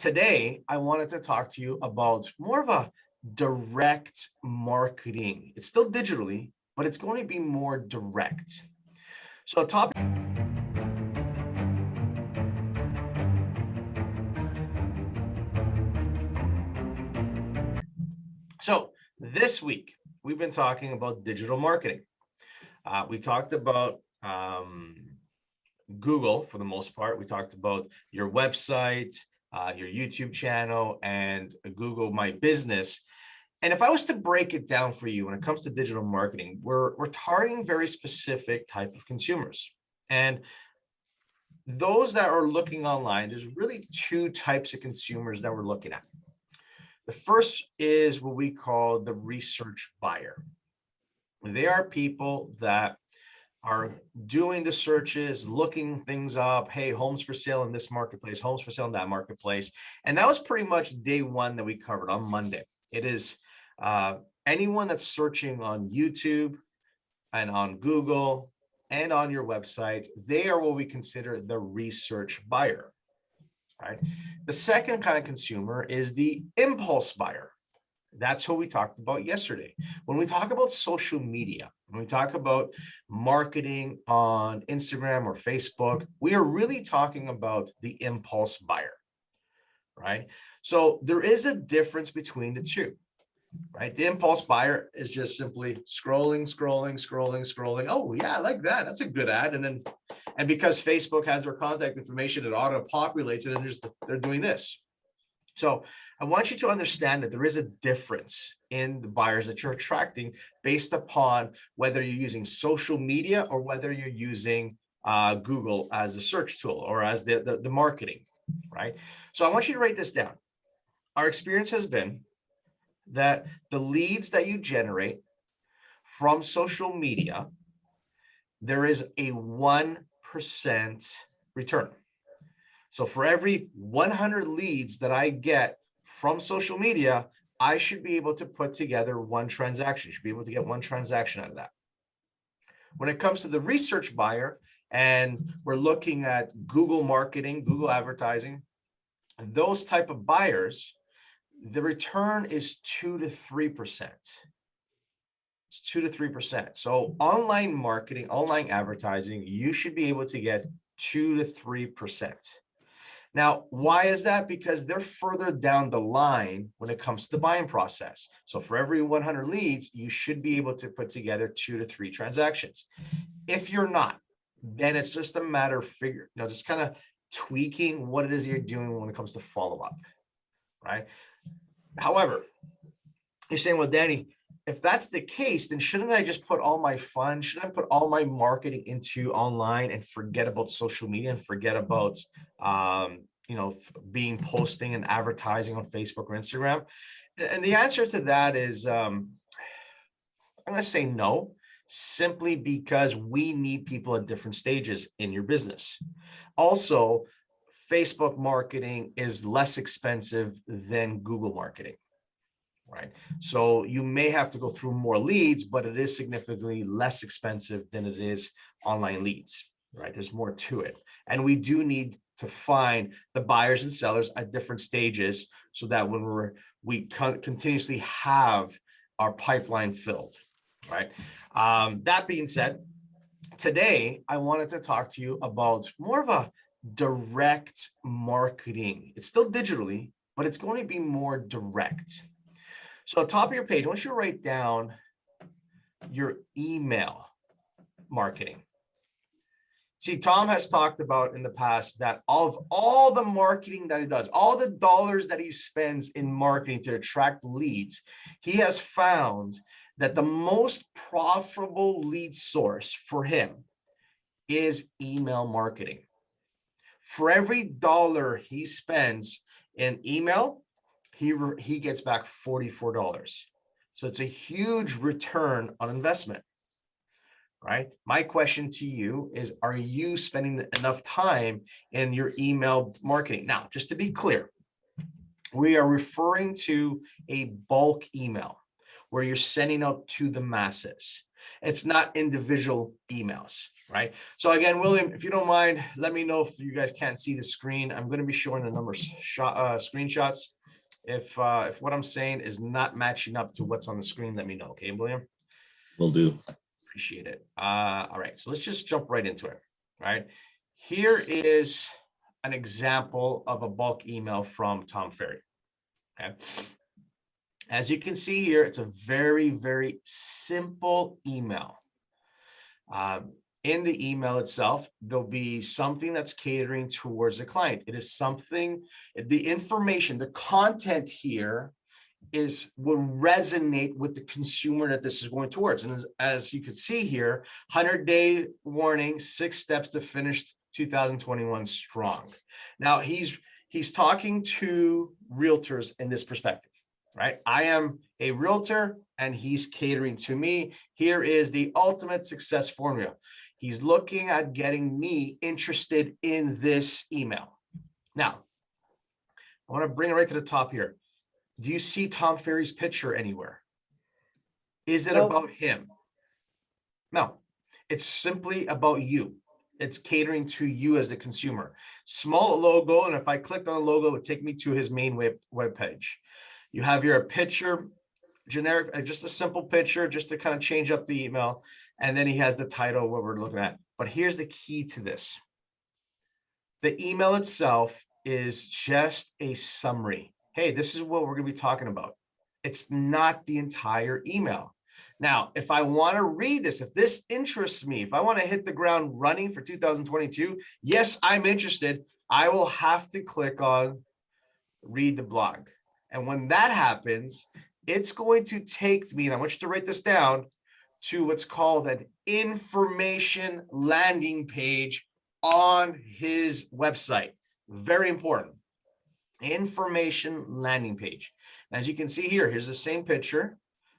Today, I wanted to talk to you about more of a direct marketing. It's still digitally, but it's going to be more direct. So, topic. So this week we've been talking about digital marketing. We talked about Google for the most part. We talked about your website, your YouTube channel, and Google My Business. And if I was to break it down for you when it comes to digital marketing, we're targeting very specific type of consumers. And those that are looking online, there's really two types of consumers that we're looking at. The first is what we call the research buyer. They are people that are doing the searches, looking things up. Hey, homes for sale in this marketplace, homes for sale in that marketplace. And that was pretty much day one that we covered on Monday. It is anyone that's searching on YouTube and on Google and on your website. They are what we consider the research buyer. Right. The second kind of consumer is the impulse buyer. That's who we talked about yesterday. When we talk about social media, when we talk about marketing on Instagram or Facebook, we are really talking about the impulse buyer, right? So there is a difference between the two, right? The impulse buyer is just simply scrolling. Oh yeah, I like that. That's a good ad. And because Facebook has their contact information, it auto populates it, and they're doing this. So I want you to understand that there is a difference in the buyers that you're attracting based upon whether you're using social media or whether you're using Google as a search tool or as the marketing, right? So I want you to write this down. Our experience has been that the leads that you generate from social media, there is a 1% return. So for every 100 leads that I get from social media, I should be able to put together one transaction. You should be able to get one transaction out of that. When it comes to the research buyer, and we're looking at Google marketing, Google advertising, those type of buyers, the return is 2 to 3%. It's 2 to 3%. So online marketing, online advertising, you should be able to get 2 to 3%. Now, why is that? Because they're further down the line when it comes to the buying process. So for every 100 leads, you should be able to put together 2 to 3 transactions. If you're not, then it's just a matter of just kind of tweaking what it is you're doing when it comes to follow-up, right? However, you're saying, well, Danny, if that's the case, then shouldn't I just put all my funds, should I put all my marketing into online and forget about social media and forget about, being posting and advertising on Facebook or Instagram? And the answer to that is, I'm going to say no, simply because we need people at different stages in your business. Also, Facebook marketing is less expensive than Google marketing. Right. So you may have to go through more leads, but it is significantly less expensive than it is online leads. Right. There's more to it. And we do need to find the buyers and sellers at different stages so that when we continuously have our pipeline filled. Right. That being said, today I wanted to talk to you about more of a direct marketing. It's still digitally, but it's going to be more direct. So top of your page, I want you to write down your email marketing. See, Tom has talked about in the past that of all the marketing that he does, all the dollars that he spends in marketing to attract leads, he has found that the most profitable lead source for him is email marketing. For every dollar he spends in email, he gets back $44. So it's a huge return on investment, right? My question to you is, are you spending enough time in your email marketing? Now, just to be clear, we are referring to a bulk email where you're sending out to the masses. It's not individual emails, right? So again, William, if you don't mind, let me know if you guys can't see the screen. I'm going to be showing the numbers, screenshots. If what I'm saying is not matching up to what's on the screen, let me know. Okay, William? Will do. Appreciate it. All right, so let's just jump right into it, right? Here is an example of a bulk email from Tom Ferry, okay? As you can see here, it's a very, very simple email. In the email itself, there'll be something that's catering towards the client. It is something, the information, the content here will resonate with the consumer that this is going towards. And as you can see here, 100-day warning, 6 steps to finish 2021 strong. Now he's talking to realtors in this perspective, right? I am a realtor and he's catering to me. Here is the ultimate success formula. He's looking at getting me interested in this email. Now, I want to bring it right to the top here. Do you see Tom Ferry's picture anywhere? Is it about him? No, it's simply about you. It's catering to you as the consumer. Small logo, and if I clicked on a logo, it would take me to his main web page. You have your picture, generic, just a simple picture, just to kind of change up the email. And then he has the title, what we're looking at. But here's the key to this. The email itself is just a summary. Hey, this is what we're going to be talking about. It's not the entire email. Now, if I want to read this, if this interests me, if I want to hit the ground running for 2022, yes, I'm interested. I will have to click on read the blog. And when that happens, it's going to take me, and I want you to write this down, to what's called an information landing page on his website. Very important. Information landing page. As you can see here, here's the same picture.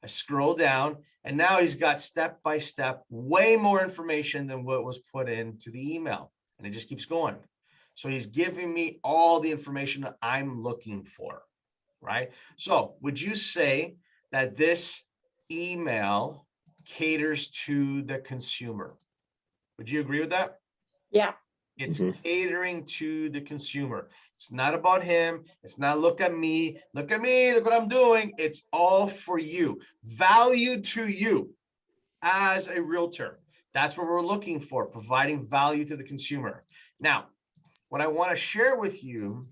I scroll down and now he's got step-by-step, way more information than what was put into the email. And it just keeps going. So he's giving me all the information that I'm looking for, right? So would you say that this email caters to the consumer? Would you agree with that? Yeah. It's catering to the consumer. It's not about him. It's not look at me, look what I'm doing. It's all for you. Value to you as a realtor. That's what we're looking for, providing value to the consumer. Now, what I want to share with you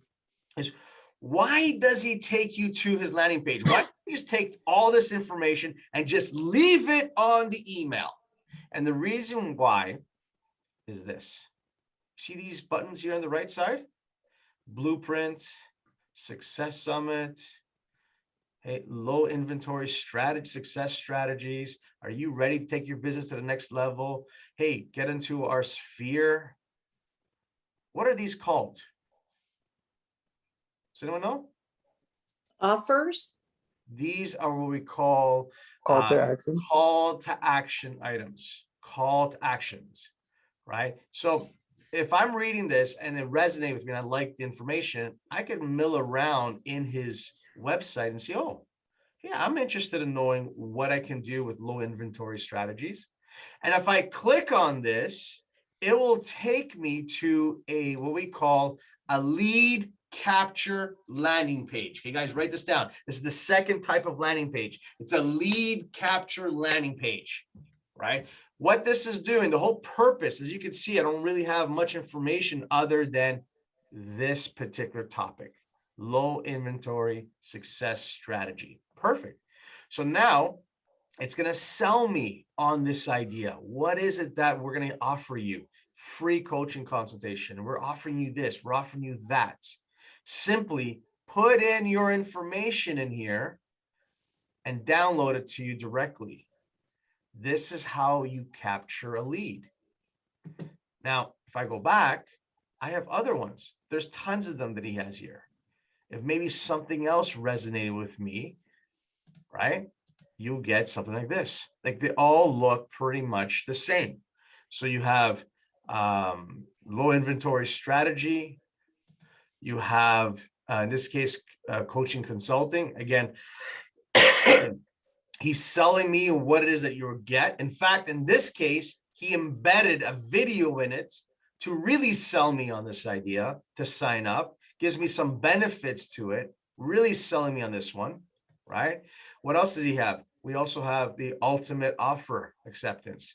is, why does he take you to his landing page? Why don't he just take all this information and just leave it on the email? And the reason why is this. See these buttons here on the right side? Blueprint, Success Summit, hey, low inventory strategy, success strategies. Are you ready to take your business to the next level? Hey, get into our sphere. What are these called? Does anyone know? Offers? These are what we call Call to actions. Call to action items. Call to actions, right? So if I'm reading this and it resonates with me and I like the information, I can mill around in his website and see, oh, yeah, I'm interested in knowing what I can do with low inventory strategies. And if I click on this, it will take me to what we call a lead capture landing page. Okay, guys, write this down. This is the second type of landing page. It's a lead capture landing page, right? What this is doing, the whole purpose, as you can see, I don't really have much information other than this particular topic, low inventory success strategy. Perfect. So now it's going to sell me on this idea. What is it that we're going to offer you? Free coaching consultation. We're offering you this. We're offering you that. Simply put in your information in here and download it to you directly. This is how you capture a lead. Now, if I go back, I have other ones. There's tons of them that he has here. If maybe something else resonated with me, right? You'll get something like this. Like they all look pretty much the same. So you have low inventory strategy. You have, in this case, coaching consulting. Again, He's selling me what it is that you'll get. In fact, in this case, he embedded a video in it to really sell me on this idea to sign up, gives me some benefits to it, really selling me on this one, right? What else does he have? We also have the ultimate offer acceptance.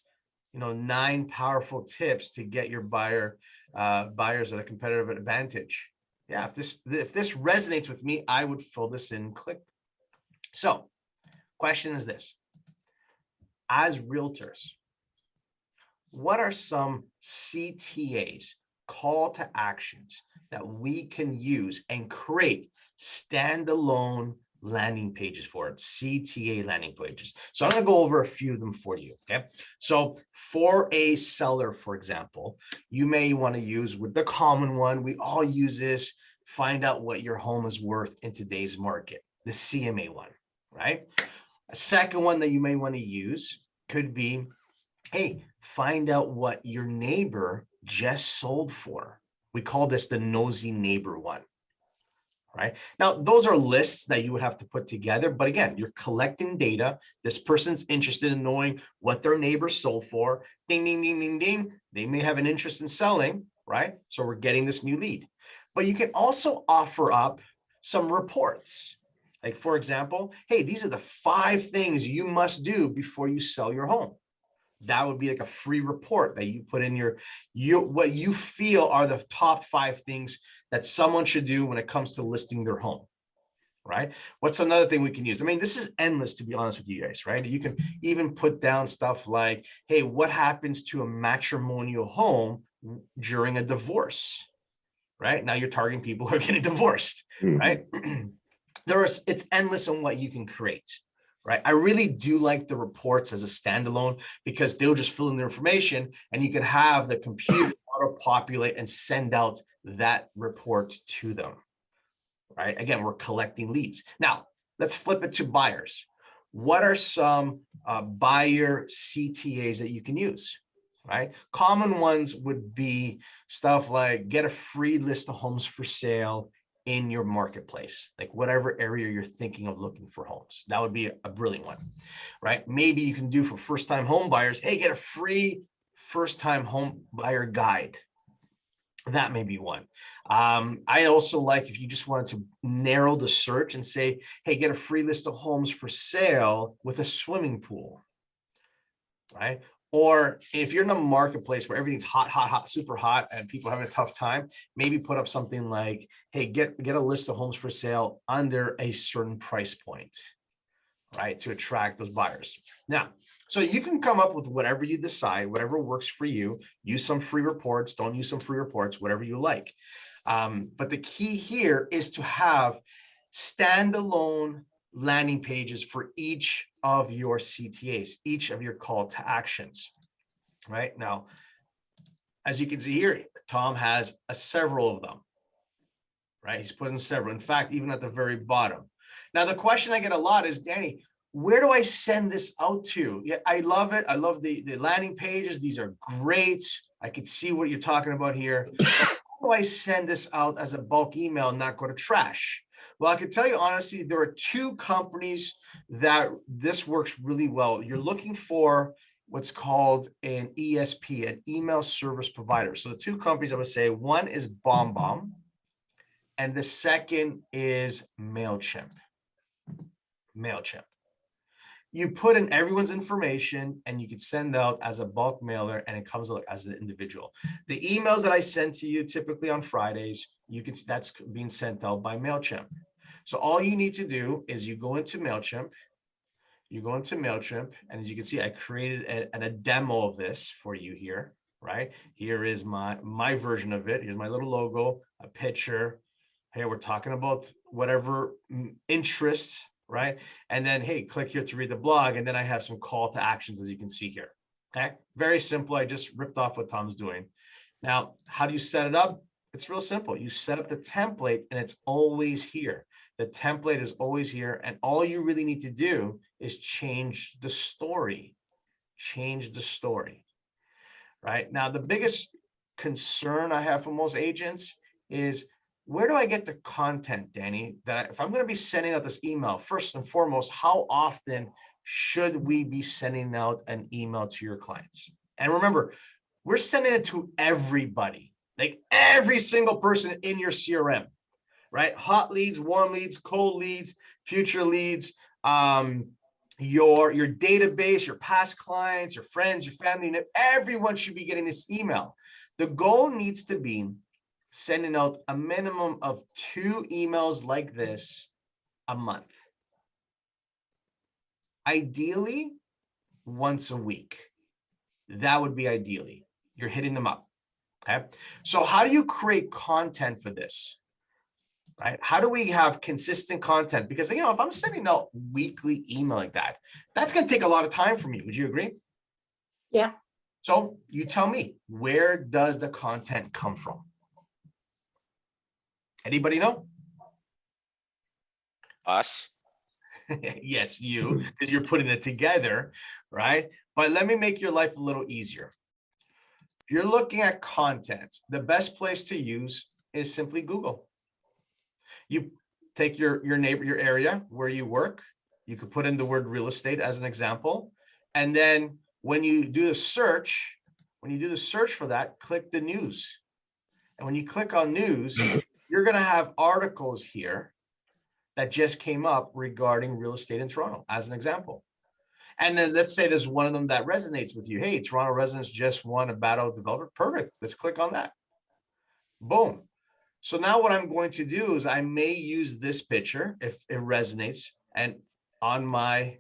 9 powerful tips to get your buyers at a competitive advantage. Yeah, if this resonates with me, I would fill this in, click. So, question is this: as realtors, what are some CTAs, call to actions, that we can use and create standalone landing pages for it, CTA landing pages? So I'm going to go over a few of them for you. Okay. So for a seller, for example, you may want to use with the common one. We all use this. Find out what your home is worth in today's market, the CMA one, right? A second one that you may want to use could be, hey, find out what your neighbor just sold for. We call this the nosy neighbor one. Right now, those are lists that you would have to put together. But again, you're collecting data. This person's interested in knowing what their neighbor sold for. Ding, ding, ding, ding, ding. They may have an interest in selling, right? So we're getting this new lead. But you can also offer up some reports. Like, for example, hey, these are the 5 things you must do before you sell your home. That would be like a free report that you put in what you feel are the top 5 things that someone should do when it comes to listing their home, right? What's another thing we can use? I mean, this is endless, to be honest with you guys, right? You can even put down stuff like, hey, what happens to a matrimonial home during a divorce, right? Now you're targeting people who are getting divorced, right? It's endless on what you can create. Right. I really do like the reports as a standalone because they'll just fill in the information and you can have the computer auto-populate and send out that report to them. Right. Again, we're collecting leads. Now, let's flip it to buyers. What are some buyer CTAs that you can use? Right. Common ones would be stuff like get a free list of homes for sale in your marketplace, like whatever area you're thinking of looking for homes. That would be a brilliant one, right? Maybe you can do for first-time home buyers, hey, get a free first-time home buyer guide. That may be one. I also like if you just wanted to narrow the search and say, hey, get a free list of homes for sale with a swimming pool, right? Or if you're in a marketplace where everything's hot, hot, hot, super hot, and people are having a tough time, maybe put up something like, hey, get a list of homes for sale under a certain price point, right? To attract those buyers. Now, so you can come up with whatever you decide, whatever works for you. Use some free reports, don't use some free reports, whatever you like. But the key here is to have standalone landing pages for each of your CTAs, each of your call to actions, right? Now, as you can see here, Tom has several of them, right? He's put in several. In fact, even at the very bottom. Now, the question I get a lot is, Danny, where do I send this out to? Yeah, I love it. I love the landing pages. These are great. I can see what you're talking about here. How do I send this out as a bulk email and not go to trash? Well, I can tell you honestly, there are 2 companies that this works really well. You're looking for what's called an ESP, an email service provider. So the 2 companies I would say, one is BombBomb, and the second is MailChimp. MailChimp. You put in everyone's information and you can send out as a bulk mailer and it comes out as an individual. The emails that I send to you typically on Fridays, that's being sent out by MailChimp. So all you need to do is you go into MailChimp, and as you can see, I created a demo of this for you here, right? Here is my version of it. Here's my little logo, a picture. Hey, we're talking about whatever interest, right? And then, hey, click here to read the blog. And then I have some call to actions, as you can see here. Okay, very simple. I just ripped off what Tom's doing. Now, how do you set it up? It's real simple. You set up the template and it's always here. The template is always here. And all you really need to do is change the story. Change the story, right? Now, the biggest concern I have for most agents is, where do I get the content, Danny? That if I'm going to be sending out this email, first and foremost, how often should we be sending out an email to your clients? And remember, we're sending it to everybody, like every single person in your CRM, right? Hot leads, warm leads, cold leads, future leads, your database, your past clients, your friends, your family, everyone should be getting this email. The goal needs to be sending out a minimum of 2 emails like this a month. Ideally, once a week. That would be ideally. You're hitting them up. Okay. So how do you create content for this? Right? How do we have consistent content? Because, if I'm sending out weekly email like that, that's going to take a lot of time for me. Would you agree? Yeah. So you tell me, where does the content come from? Anybody know? Us. Yes, you, because you're putting it together, right? But let me make your life a little easier. If you're looking at content, the best place to use is simply Google. You take your neighbor, your area where you work. You could put in the word real estate as an example. And then when you do the search, for that, click the news. And when you click on news, you're going to have articles here that just came up regarding real estate in Toronto, as an example. And then let's say there's one of them that resonates with you. Hey, Toronto residents just won a battle developer. Perfect. Let's click on that. Boom. So now what I'm going to do is I may use this picture if it resonates and on my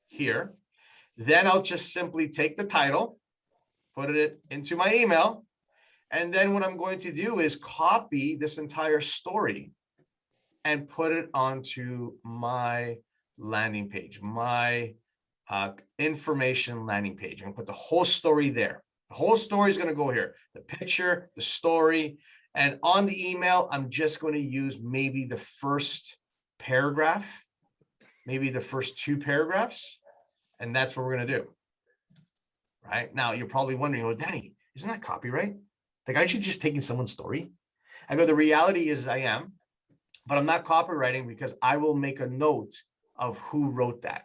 here. Then I'll just simply take the title, put it into my email. And then what I'm going to do is copy this entire story and put it onto my landing page, my information landing page. I'm gonna put the whole story there. The whole story is gonna go here. The picture, the story, and on the email, I'm just going to use maybe the first paragraph, maybe the first 2 paragraphs, and that's what we're gonna do. Right now, you're probably wondering, well, Danny, isn't that copyright? Like, aren't you just taking someone's story? I go, the reality is I am, but I'm not copywriting because I will make a note of who wrote that.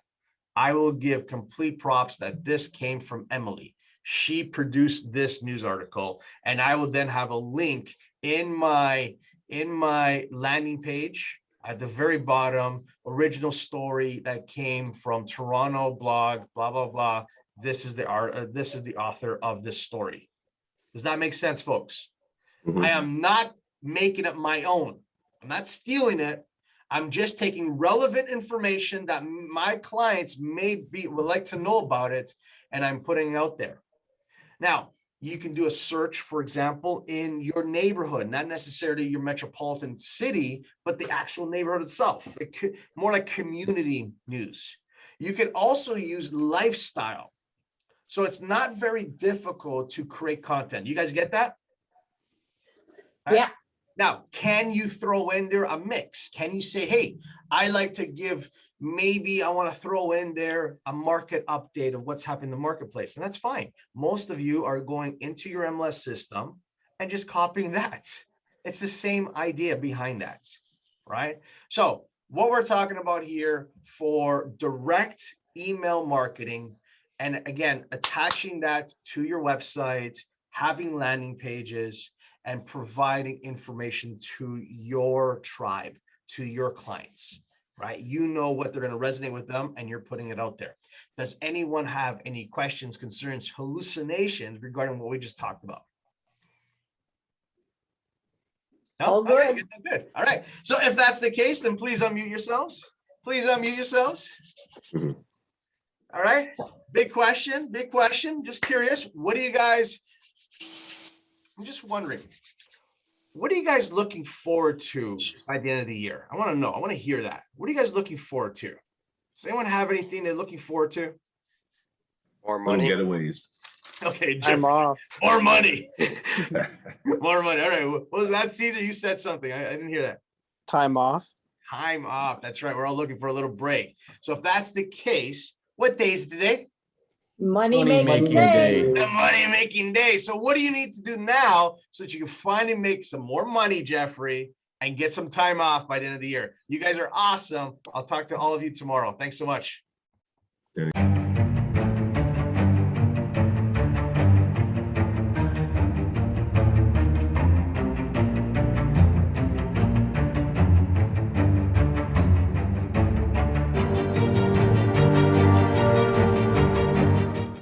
I will give complete props that this came from Emily. She produced this news article, and I will then have a link in my landing page at the very bottom, original story that came from Toronto blog, blah, blah, blah. This is the author of this story. Does that make sense, folks? I am not making it my own. I'm not stealing it. I'm just taking relevant information that my clients would like to know about it, and I'm putting it out there. Now, you can do a search, for example, in your neighborhood, not necessarily your metropolitan city, but the actual neighborhood itself. More like community news. You can also use lifestyle. So it's not very difficult to create content. You guys get that? Right? Yeah. Now, can you throw in there a mix? Can you say, hey, I like to give, maybe I want to throw in there a market update of what's happening in the marketplace. And that's fine. Most of you are going into your MLS system and just copying that. It's the same idea behind that, right? So what we're talking about here for direct email marketing, and again, attaching that to your website, having landing pages, and providing information to your tribe, to your clients, right? You know what they're going to resonate with them, and you're putting it out there. Does anyone have any questions, concerns, hallucinations regarding what we just talked about? No? All good. Okay, good. All right. So if that's the case, then please unmute yourselves. Please unmute yourselves. All right. Big question. Just curious. What do you guys... I'm just wondering, what are you guys looking forward to by the end of the year? I want to know. I want to hear that. What are you guys looking forward to? Does anyone have anything they're looking forward to? More money. Getaways. Okay, I'm off. more money. More money. All right. What was that, Caesar? You said something. I didn't hear that. Time off. Time off. That's right. We're all looking for a little break. So if that's the case, what day is today? Money making day. The money making day. So what do you need to do now so that you can finally make some more money, Jeffrey, and get some time off by the end of the year? You guys are awesome. I'll talk to all of you tomorrow. Thanks so much. Danny.